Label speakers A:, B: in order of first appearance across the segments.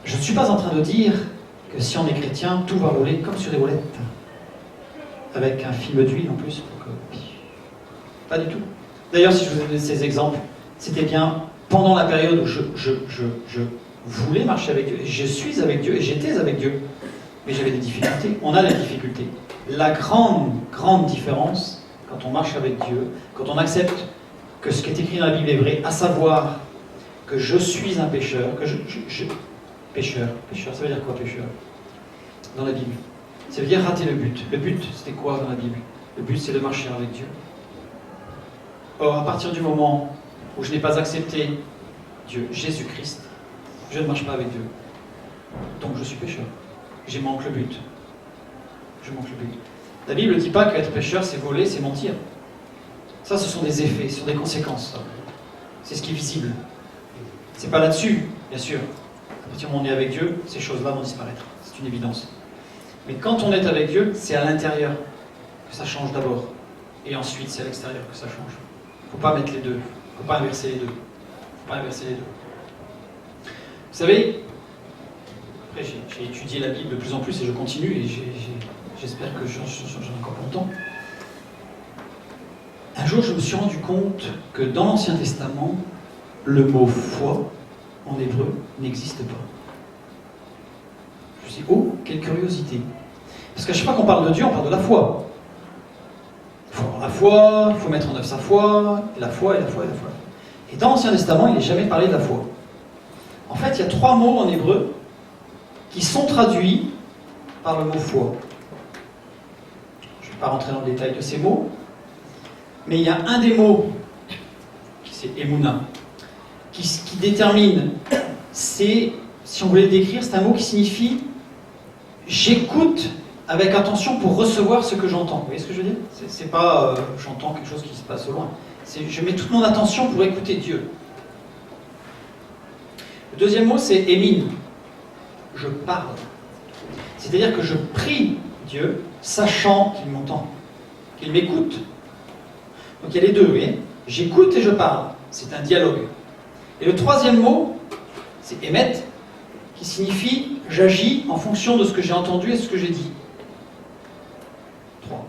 A: Je ne suis pas en train de dire que si on est chrétien, tout va rouler comme sur des roulettes. Avec un film d'huile en plus. Pas du tout. D'ailleurs, si je vous ai donné ces exemples, c'était bien pendant la période où je voulais marcher avec Dieu. Je suis avec Dieu et j'étais avec Dieu. Mais j'avais des difficultés. On a des difficultés. La grande différence, quand on marche avec Dieu, quand on accepte que ce qui est écrit dans la Bible est vrai, à savoir que je suis un pécheur, que pécheur, ça veut dire quoi pécheur? Dans la Bible. Ça veut dire rater le but. Le but, c'était quoi dans la Bible? Le but, c'est de marcher avec Dieu. Or, à partir du moment où je n'ai pas accepté Dieu, Jésus-Christ, je ne marche pas avec Dieu. Donc je suis pécheur. J'ai manque le but. Je manque le but. La Bible ne dit pas qu'être pécheur, c'est voler, c'est mentir. Ça, ce sont des effets, ce sont des conséquences. C'est ce qui est visible. C'est pas là-dessus, bien sûr. À partir du moment où on est avec Dieu, ces choses-là vont disparaître. C'est une évidence. Mais quand on est avec Dieu, c'est à l'intérieur que ça change d'abord. Et ensuite, c'est à l'extérieur que ça change. Il ne faut pas mettre les deux. Il ne faut pas inverser les deux. Vous savez, après j'ai étudié la Bible de plus en plus et je continue et j'espère que j'en ai encore longtemps. Un jour, je me suis rendu compte que dans l'Ancien Testament, le mot foi, en hébreu, n'existe pas. Je me suis dit, oh, quelle curiosité. Parce qu'à chaque fois qu'on parle de Dieu, on parle de la foi. Il faut avoir la foi, il faut mettre en œuvre sa foi, et la foi, et la foi, et la foi. Et dans l'Ancien Testament, il n'est jamais parlé de la foi. En fait, il y a 3 mots en hébreu qui sont traduits par le mot foi. Je ne vais pas rentrer dans le détail de ces mots, mais il y a un des mots, c'est Emouna, qui détermine, c'est, si on voulait le décrire, c'est un mot qui signifie j'écoute avec attention pour recevoir ce que j'entends. Vous voyez ce que je veux dire? C'est pas j'entends quelque chose qui se passe au loin. C'est je mets toute mon attention pour écouter Dieu. Le deuxième mot, c'est Émine. Je parle. C'est-à-dire que je prie Dieu, sachant qu'il m'entend, qu'il m'écoute. Donc il y a les deux, vous voyez? J'écoute et je parle. C'est un dialogue. Et le troisième mot, c'est émettre, qui signifie j'agis en fonction de ce que j'ai entendu et ce que j'ai dit. 3.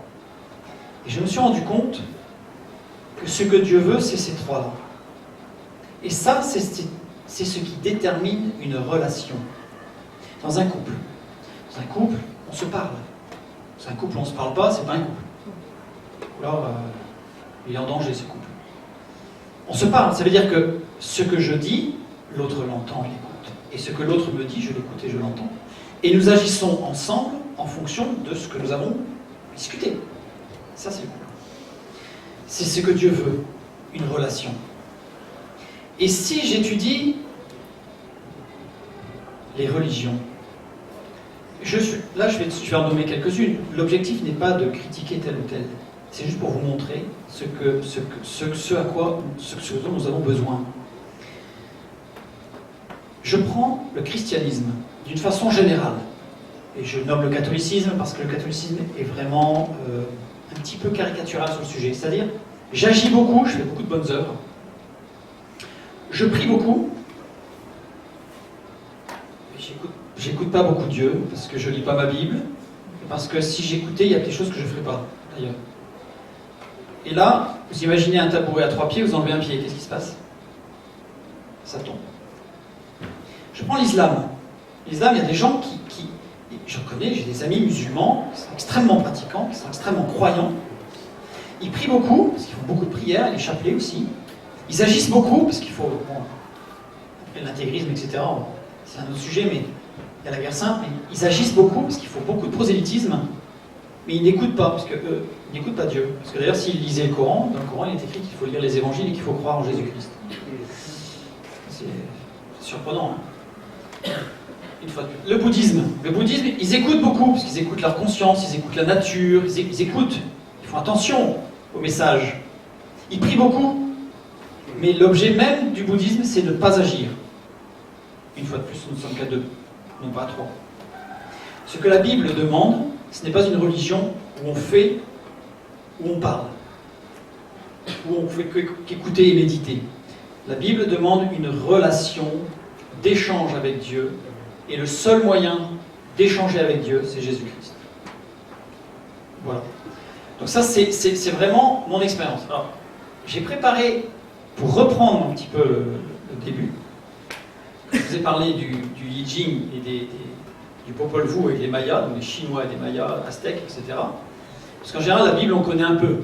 A: Et je me suis rendu compte que ce que Dieu veut, c'est ces 3-là. Et ça, c'est ce qui détermine une relation. Dans un couple, on se parle. Dans un couple, on ne se parle pas, c'est pas un couple. Ou alors, il est en danger, ce couple. On se parle, ça veut dire que ce que je dis, l'autre l'entend et l'écoute. Et ce que l'autre me dit, je l'écoute et je l'entends. Et nous agissons ensemble en fonction de ce que nous avons discuté. Ça, c'est le couple. C'est ce que Dieu veut, une relation. Et si j'étudie les religions, je vais en nommer quelques-unes. L'objectif n'est pas de critiquer tel ou tel. C'est juste pour vous montrer ce dont nous avons besoin. Je prends le christianisme d'une façon générale. Et je nomme le catholicisme parce que le catholicisme est vraiment un petit peu caricatural sur le sujet. C'est-à-dire, j'agis beaucoup, je fais beaucoup de bonnes œuvres. Je prie beaucoup. J'écoute pas beaucoup Dieu parce que je lis pas ma Bible. Parce que si j'écoutais, il y a des choses que je ne ferais pas, d'ailleurs. Et là, vous imaginez un tabouret à 3 pieds, vous enlevez un pied, qu'est-ce qui se passe? Ça tombe. Je prends l'islam. L'islam, il y a des gens qui je connais, j'ai des amis musulmans qui sont extrêmement pratiquants, qui sont extrêmement croyants. Ils prient beaucoup, parce qu'ils font beaucoup de prières, les chapelets aussi. Ils agissent beaucoup, parce qu'il faut... Bon, après l'intégrisme, etc., c'est un autre sujet, mais il y a la guerre sainte, mais ils agissent beaucoup, parce qu'il faut beaucoup de prosélytisme, mais ils n'écoutent pas, parce qu'ils n'écoutent pas Dieu. Parce que d'ailleurs, s'ils lisaient le Coran, dans le Coran, il est écrit qu'il faut lire les évangiles et qu'il faut croire en Jésus-Christ. C'est surprenant, hein. Une fois de plus. Le bouddhisme, ils écoutent beaucoup, parce qu'ils écoutent leur conscience, ils écoutent la nature, ils écoutent, ils font attention au message. Ils prient beaucoup, mais l'objet même du bouddhisme, c'est de ne pas agir. Une fois de plus, nous ne sommes qu'à 2, non pas à 3. Ce que la Bible demande, ce n'est pas une religion où on fait, où on parle, où on fait qu'écouter et méditer. La Bible demande une relation d'échange avec Dieu Et le seul moyen d'échanger avec Dieu, c'est Jésus-Christ. Voilà. Donc ça, c'est vraiment mon expérience. Alors, j'ai préparé, pour reprendre un petit peu le début, je vous ai parlé du Yijing et du Popol Vuh avec les Mayas, donc les Chinois et les Mayas, Aztèques, etc. Parce qu'en général, la Bible, on connaît un peu.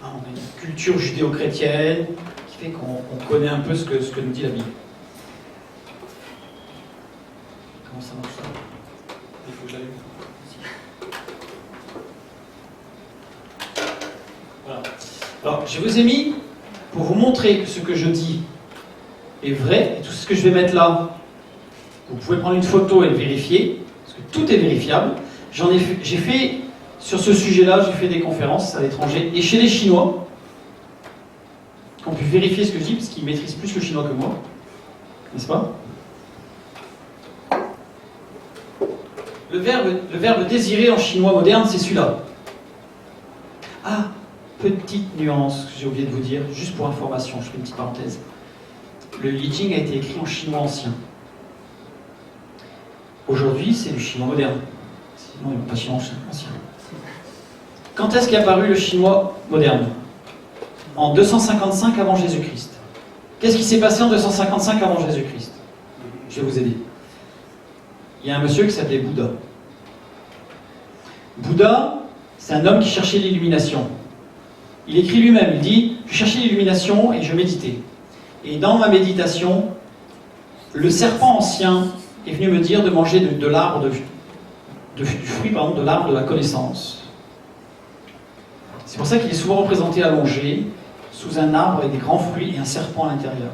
A: On a une culture judéo-chrétienne qui fait qu'on connaît un peu ce que nous dit la Bible. Comment ça marche ça? Il faut que j'allume. Voilà. Alors, je vous ai mis, pour vous montrer que ce que je dis est vrai, et tout ce que je vais mettre là, vous pouvez prendre une photo et le vérifier, parce que tout est vérifiable. J'ai fait, sur ce sujet-là, j'ai fait des conférences à l'étranger, et chez les Chinois, qui ont pu vérifier ce que je dis, parce qu'ils maîtrisent plus le chinois que moi, n'est-ce pas? Le verbe désirer en chinois moderne, c'est celui-là. Ah, petite nuance que j'ai oublié de vous dire, juste pour information, je fais une petite parenthèse. Le Yijing a été écrit en chinois ancien. Aujourd'hui, c'est du chinois moderne. Sinon, il n'y a pas chinois ancien. Quand est-ce qu'est apparu le chinois moderne? En 255 avant Jésus-Christ. Qu'est-ce qui s'est passé en 255 avant Jésus-Christ? Je vais vous aider. Il y a un monsieur qui s'appelait Bouddha. Bouddha, c'est un homme qui cherchait l'illumination. Il écrit lui-même, il dit « Je cherchais l'illumination et je méditais. Et dans ma méditation, le serpent ancien est venu me dire de manger de l'arbre du fruit de l'arbre de la connaissance. » C'est pour ça qu'il est souvent représenté allongé, sous un arbre avec des grands fruits et un serpent à l'intérieur.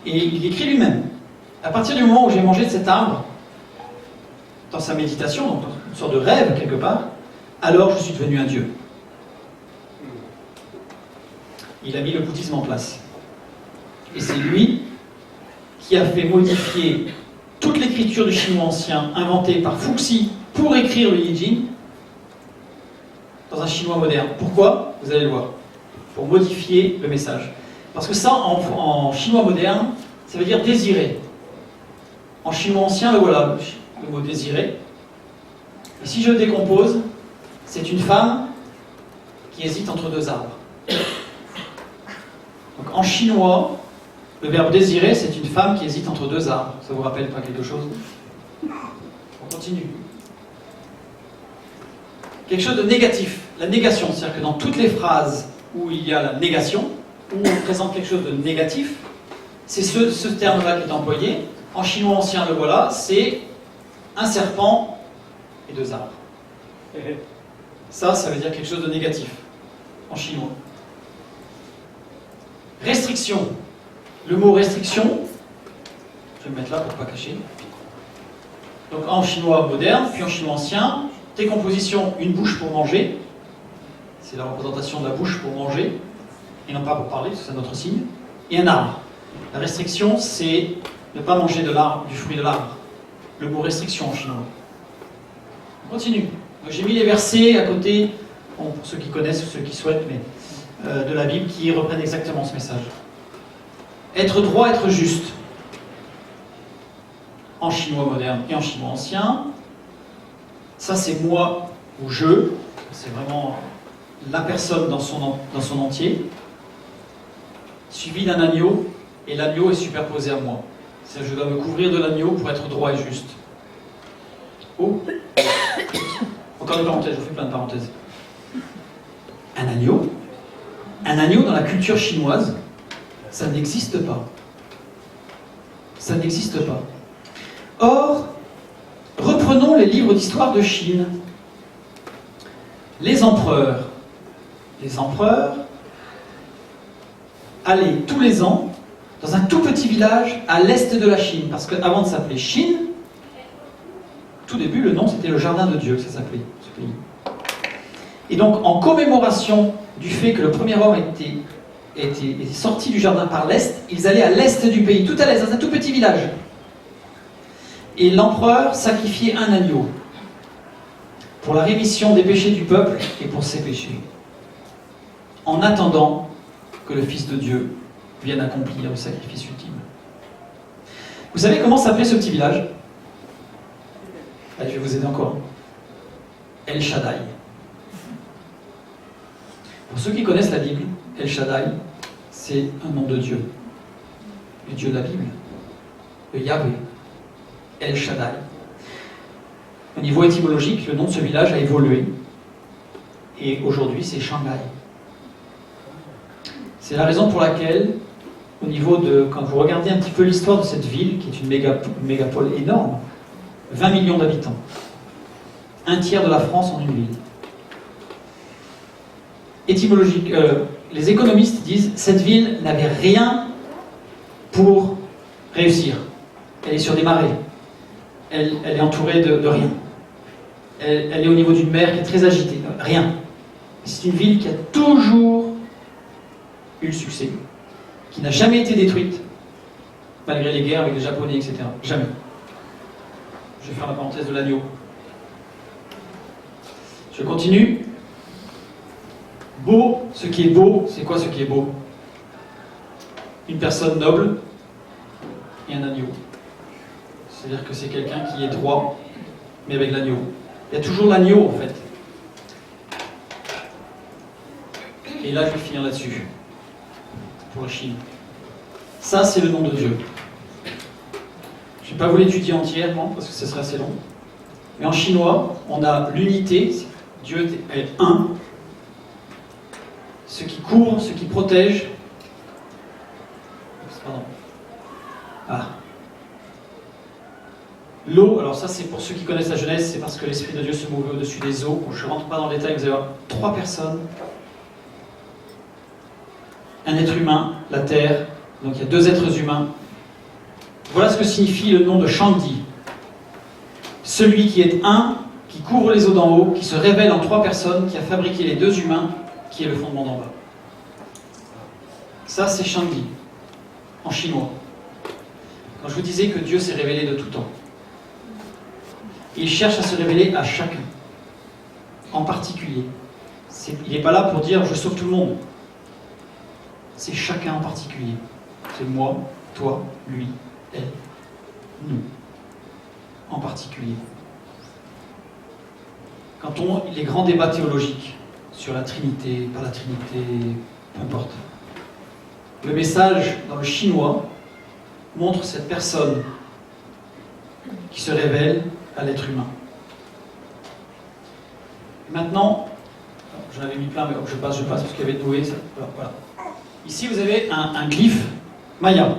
A: Et il écrit lui-même « À partir du moment où j'ai mangé de cet arbre, dans sa méditation, donc dans une sorte de rêve quelque part, alors je suis devenu un dieu. » Il a mis le bouddhisme en place. Et c'est lui qui a fait modifier toute l'écriture du chinois ancien inventée par Fuxi pour écrire le Yijing dans un chinois moderne. Pourquoi? Vous allez le voir. Pour modifier le message. Parce que ça, en chinois moderne, ça veut dire désirer. En chinois ancien, le voilà, le mot désirer. Et si je le décompose, c'est une femme qui hésite entre deux arbres. Donc en chinois, le verbe désirer, c'est une femme qui hésite entre deux arbres. Ça vous rappelle pas quelque chose? On continue. Quelque chose de négatif. La négation, c'est-à-dire que dans toutes les phrases où il y a la négation, où on présente quelque chose de négatif, c'est ce terme-là qui est employé. En chinois ancien, le voilà, c'est un serpent et deux arbres. Ça veut dire quelque chose de négatif, en chinois. Restriction. Le mot restriction, je vais me mettre là pour ne pas cacher. Donc en chinois moderne, puis en chinois ancien, décomposition, une bouche pour manger. C'est la représentation de la bouche pour manger, et non pas pour parler, c'est notre signe. Et un arbre. La restriction, c'est ne pas manger du fruit de l'arbre. Le mot restriction en chinois. On continue. J'ai mis les versets à côté, bon, pour ceux qui connaissent ou ceux qui souhaitent, mais de la Bible qui reprennent exactement ce message. Être droit, être juste. En chinois moderne et en chinois ancien. Ça, c'est moi ou je. C'est vraiment la personne dans son entier. Suivi d'un agneau, et l'agneau est superposé à moi. C'est-à-dire, je dois me couvrir de l'agneau pour être droit et juste. Oh. Encore des parenthèses, je vous fais plein de parenthèses. Un agneau dans la culture chinoise, ça n'existe pas. Ça n'existe pas. Or, reprenons les livres d'histoire de Chine. Les empereurs allaient tous les ans dans un tout petit village à l'est de la Chine, parce qu'avant de s'appeler Chine, tout début, le nom c'était le Jardin de Dieu, ça s'appelait ce pays. Et donc, en commémoration du fait que le premier homme était sorti du jardin par l'est, ils allaient à l'est du pays, tout à l'est, dans un tout petit village. Et l'empereur sacrifiait un agneau pour la rémission des péchés du peuple et pour ses péchés, en attendant que le Fils de Dieu vienne accomplir le sacrifice ultime. Vous savez comment s'appelait ce petit village? Allez, je vais vous aider encore. El Shaddai. Pour ceux qui connaissent la Bible, El Shaddai, c'est un nom de Dieu. Le Dieu de la Bible. Le Yahvé. El Shaddai. Au niveau étymologique, le nom de ce village a évolué. Et aujourd'hui, c'est Shanghai. C'est la raison pour laquelle, au niveau de... Quand vous regardez un petit peu l'histoire de cette ville, qui est une mégapole énorme, 20 millions d'habitants. Un tiers de la France en une ville. Étymologique, les économistes disent cette ville n'avait rien pour réussir. Elle est sur des marais. Elle est entourée de rien. Elle est au niveau d'une mer qui est très agitée. Rien. C'est une ville qui a toujours eu le succès, qui n'a jamais été détruite, malgré les guerres avec les Japonais, etc. Jamais. Je vais faire la parenthèse de l'agneau. Je continue. Beau, ce qui est beau, c'est quoi ce qui est beau? Une personne noble et un agneau. C'est-à-dire que c'est quelqu'un qui est droit, mais avec l'agneau. Il y a toujours l'agneau, en fait. Et là, je vais finir là-dessus, pour la Chine. Ça, c'est le nom de Dieu. Je ne vais pas vous l'étudier entièrement, parce que ce serait assez long. Mais en chinois, on a l'unité, Dieu est un. Ce qui couvre, ce qui protège. Pardon. Ah. L'eau, alors ça c'est pour ceux qui connaissent la Genèse, c'est parce que l'Esprit de Dieu se mouvait au-dessus des eaux. Bon, je ne rentre pas dans le détail, vous allez voir 3 personnes. Un être humain, la terre, donc il y a 2 êtres humains. Voilà ce que signifie le nom de Shangdi. Celui qui est un, qui couvre les eaux d'en haut, qui se révèle en 3 personnes, qui a fabriqué les 2 humains, qui est le fondement d'en bas. Ça c'est Shangdi, en chinois. Quand je vous disais que Dieu s'est révélé de tout temps, il cherche à se révéler à chacun, en particulier. Il n'est pas là pour dire je sauve tout le monde. C'est chacun en particulier. C'est moi, toi, lui, elle, nous, en particulier. Quand les grands débats théologiques sur la Trinité, pas la Trinité, peu importe, le message dans le chinois montre cette personne qui se révèle à l'être humain. Maintenant, j'en avais mis plein, mais je passe, parce qu'il y avait Noé. Voilà. Ici, vous avez un glyphe maya.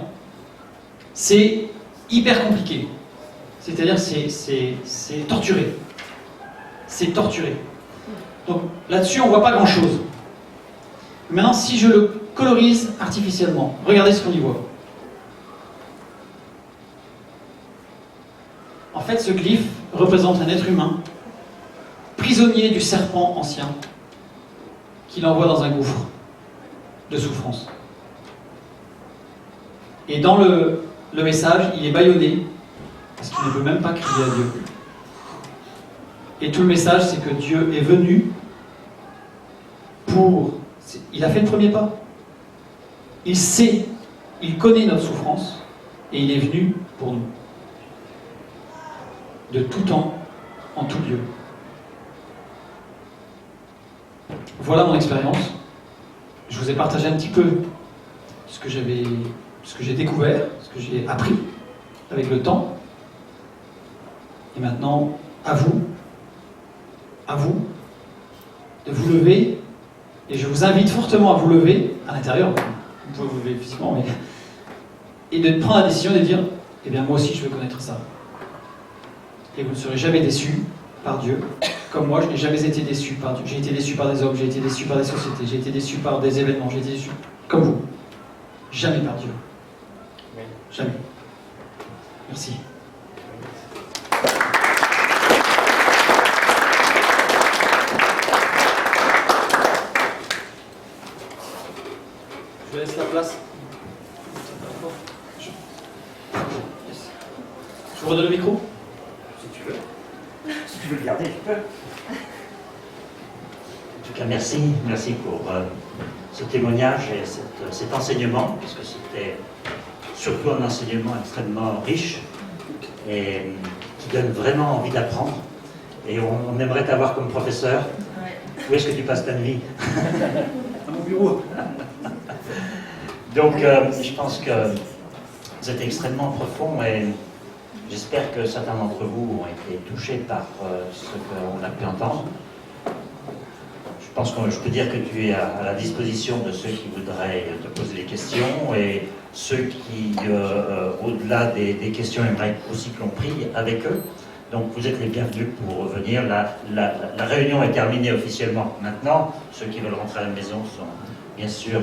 A: C'est hyper compliqué. C'est-à-dire, c'est torturé. C'est torturé. Donc, là-dessus, on ne voit pas grand-chose. Maintenant, si je le colorise artificiellement, regardez ce qu'on y voit. En fait, ce glyphe représente un être humain, prisonnier du serpent ancien, qui l'envoie dans un gouffre de souffrance. Et dans le message, il est bâillonné, parce qu'il ne peut même pas crier à Dieu. Et tout le message, c'est que Dieu est venu pour... Il a fait le premier pas. Il sait, il connaît notre souffrance, et il est venu pour nous. De tout temps, en tout lieu. Voilà mon expérience. Je vous ai partagé un petit peu ce que j'ai découvert, ce que j'ai appris avec le temps. Et maintenant, à vous de vous lever. Et je vous invite fortement à vous lever à l'intérieur. Vous pouvez vous lever physiquement, mais et de prendre la décision de dire, eh bien moi aussi je veux connaître ça. Et vous ne serez jamais déçus par Dieu. Comme moi, je n'ai jamais été déçu par Dieu. J'ai été déçu par des hommes, j'ai été déçu par des sociétés, j'ai été déçu par des événements, j'ai été déçu comme vous. Jamais par Dieu. Jamais. Merci. Je laisse la place. Je vous redonne le micro ?
B: Si tu veux. Si tu veux le garder, tu peux. En tout cas, merci pour ce témoignage et cet enseignement, puisque c'était surtout un enseignement extrêmement riche et qui donne vraiment envie d'apprendre. Et on aimerait t'avoir comme professeur. Où est-ce que tu passes ta nuit?
A: À mon bureau.
B: Donc, je pense que vous êtes extrêmement profond et j'espère que certains d'entre vous ont été touchés par ce qu'on a pu entendre. Je pense que je peux dire que tu es à la disposition de ceux qui voudraient te poser des questions et ceux qui, au-delà des questions, aimeraient aussi que l'on prie avec eux. Donc vous êtes les bienvenus pour revenir. La réunion est terminée officiellement maintenant. Ceux qui veulent rentrer à la maison sont, bien sûr,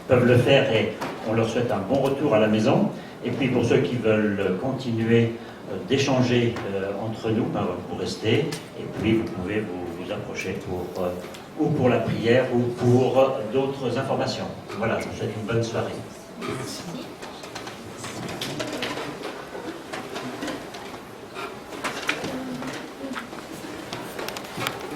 B: peuvent le faire et on leur souhaite un bon retour à la maison. Et puis pour ceux qui veulent continuer d'échanger entre nous, ben, vous restez et puis vous pouvez vous approcher ou pour la prière ou pour d'autres informations. Voilà, je vous souhaite une bonne soirée.
A: Merci.